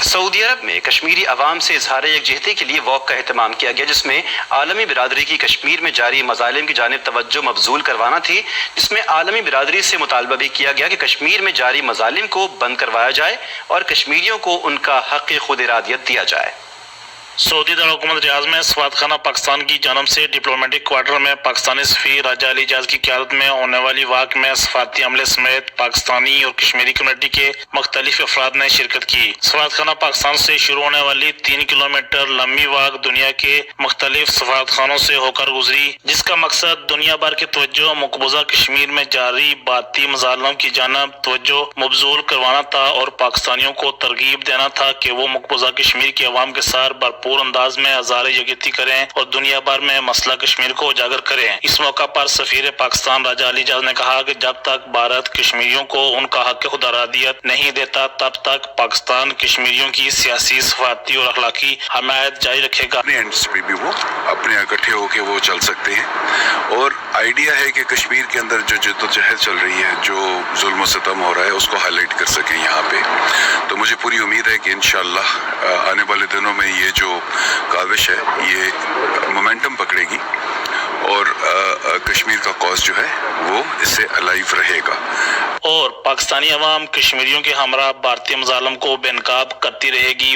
سعودی عرب میں کشمیری عوام سے اظہار یکجہتی کے لیے واک کا اہتمام کیا گیا، جس میں عالمی برادری کی کشمیر میں جاری مظالم کی جانب توجہ مبذول کروانا تھی، جس میں عالمی برادری سے مطالبہ بھی کیا گیا کہ کشمیر میں جاری مظالم کو بند کروایا جائے اور کشمیریوں کو ان کا حق خود ارادیت دیا جائے۔ سعودی دارالحکومت ریاض میں سفارتخانہ پاکستان کی جانب سے ڈپلومیٹک کوارٹر میں پاکستانی سفیر راجہ علی اعجاز کی قیادت میں ہونے والی واک میں سفارتی عملے سمیت پاکستانی اور کشمیری کمیونٹی کے مختلف افراد نے شرکت کی۔ سفارتخانہ پاکستان سے شروع ہونے والی 3 کلومیٹر لمبی واک دنیا کے مختلف سفارتخانوں سے ہو کر گزری، جس کا مقصد دنیا بھر کی توجہ مقبوضہ کشمیر میں جاری باطی مظالم کی جانب توجہ مبذول کروانا تھا اور پاکستانیوں کو ترغیب دینا تھا کہ وہ مقبوضہ کشمیر کے عوام کے ساتھ بھرپور انداز میں اظہار یکجہتی کریں اور دنیا بھر میں مسئلہ کشمیر کو اجاگر کریں۔ اس موقع پر سفیر پاکستان راجہ علی اعجاز نے کہا کہ جب تک بھارت کشمیریوں کو ان کا حق خود ارادیت نہیں دیتا، تب تک پاکستان کشمیریوں کی سیاسی، سفارتی اور اخلاقی حمایت جاری رکھے گا۔ اپنے اینڈز پہ بھی وہ اپنے اکٹھے ہو کے وہ چل سکتے ہیں، اور آئیڈیا ہے کہ کشمیر کے اندر جو جدوجہد چل رہی ہے، جو ظلم و ستم ہو رہا ہے، اس کو ہائی لائٹ کر سکیں یہاں پہ۔ تو مجھے پوری امید ہے کہ انشاءاللہ آنے والے دنوں میں یہ جو کاوش ہے یہ مومنٹم پکڑے گی اور کشمیر کا کاز جو ہے وہ اس سے الائیو رہے گا، اور پاکستانی عوام کشمیریوں کے ہمراہ بھارتی مظالم کو بے نقاب کرتی رہے گی۔